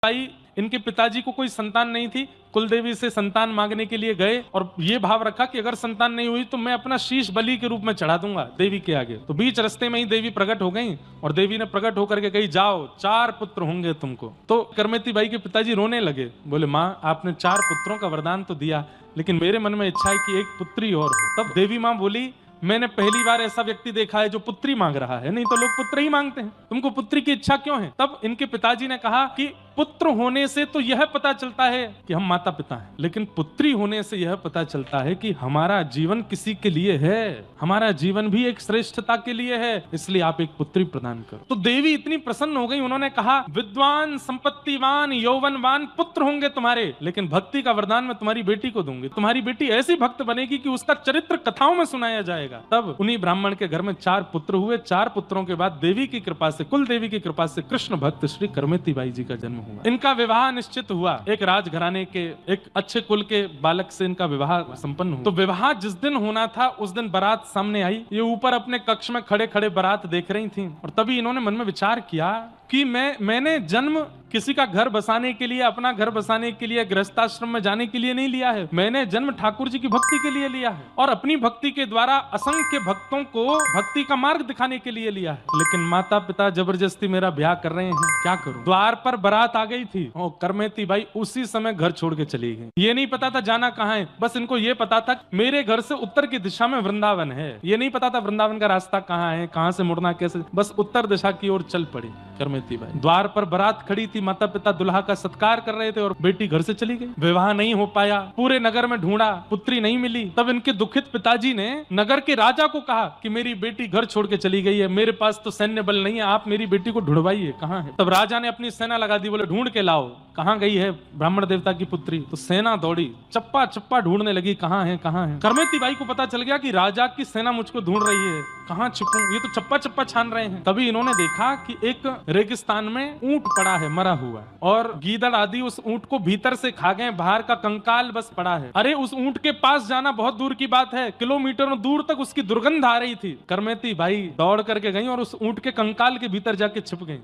भाई इनके पिताजी को कोई संतान नहीं थी, कुलदेवी से संतान मांगने के लिए गए और ये भाव रखा कि अगर संतान नहीं हुई तो मैं अपना शीश बलि के रूप में चढ़ा दूंगा देवी के आगे। तो बीच रास्ते में ही देवी प्रकट हो गई और देवी ने प्रकट होकर के कही, जाओ 4 पुत्र होंगे तुमको। तो करमेती बाई के पिताजी रोने लगे, बोले माँ आपने 4 पुत्रों का वरदान तो दिया, लेकिन मेरे मन में इच्छा है कि एक पुत्री और हो। तब देवी माँ बोली, मैंने पहली बार ऐसा व्यक्ति देखा है जो पुत्री मांग रहा है, नहीं तो लोग पुत्र ही मांगते हैं, तुमको पुत्री की इच्छा क्यों है? तब इनके पिताजी ने कहा कि पुत्र होने से तो यह पता चलता है कि हम माता पिता हैं, लेकिन पुत्री होने से यह पता चलता है कि हमारा जीवन किसी के लिए है, हमारा जीवन भी एक श्रेष्ठता के लिए है, इसलिए आप एक पुत्री प्रदान करो। तो देवी इतनी प्रसन्न हो गई, उन्होंने कहा, विद्वान, संपत्तिवान, यौवनवान पुत्र होंगे तुम्हारे, लेकिन भक्ति का वरदान मैं तुम्हारी बेटी को दूंगी। तुम्हारी बेटी ऐसी भक्त बनेगी कि उसका चरित्र कथाओं में सुनाया जाएगा। तब उन्हीं ब्राह्मण के घर में 4 पुत्र हुए। 4 पुत्रों के बाद देवी की कृपा से, कुल देवी की कृपा से कृष्ण भक्त श्री करमेती बाई जी का जन्म हुआ। इनका विवाह निश्चित हुआ, एक राजघराने के एक अच्छे कुल के बालक से इनका विवाह संपन्न हुआ। तो विवाह जिस दिन होना था उस दिन बारात सामने आई। ये ऊपर अपने कक्ष में खड़े खड़े बारात देख रही थी और तभी इन्होंने मन में विचार किया कि मैंने जन्म किसी का घर बसाने के लिए, अपना घर बसाने के लिए, गृहस्थाश्रम में जाने के लिए नहीं लिया है, मैंने जन्म ठाकुर जी की भक्ति के लिए लिया है और अपनी भक्ति के द्वारा असंख्य भक्तों को भक्ति का मार्ग दिखाने के लिए लिया है। लेकिन माता पिता जबरदस्ती मेरा ब्याह कर रहे हैं, क्या करूं? द्वार पर बारात आ गई थी और करमेती बाई उसी समय घर छोड़ के चली गई। ये नहीं पता था जाना कहाँ है, बस इनको ये पता था मेरे घर से उत्तर की दिशा में वृंदावन है। ये नहीं पता था वृंदावन का रास्ता कहाँ है, कहाँ से मुड़ना कैसे, बस उत्तर दिशा की ओर चल पड़ी करमेती बाई। द्वार पर बारात खड़ी थी, माता पिता दुल्हा का सत्कार कर रहे थे और बेटी घर से चली गई। विवाह नहीं हो पाया, पूरे नगर में ढूंढा, पुत्री नहीं मिली। तब इनके दुखित पिताजी ने नगर के राजा को कहा कि मेरी बेटी घर छोड़ के चली गई है, मेरे पास तो सैन्य बल नहीं है, आप मेरी बेटी को ढूंढवाइए, कहाँ है? तब राजा ने अपनी सेना लगा दी, बोले ढूंढ के लाओ, कहाँ गई है ब्राह्मण देवता की पुत्री? तो सेना दौड़ी, चप्पा चप्पा ढूंढने लगी, कहाँ है कहाँ है। करमेती बाई को पता चल गया कि राजा की सेना मुझको ढूंढ रही है, कहाँ छिपूं, ये तो चप्पा चप्पा छान रहे हैं। तभी इन्होंने देखा कि एक रेगिस्तान में ऊंट पड़ा है मरा हुआ, और गीदड़ आदि उस ऊंट को भीतर से खा गए, बाहर का कंकाल बस पड़ा है। अरे उस ऊंट के पास जाना बहुत दूर की बात है, किलोमीटरों दूर तक उसकी दुर्गंध आ रही थी। करमेती भाई दौड़ करके गई और उस ऊंट के कंकाल के भीतर जाके छिप गई।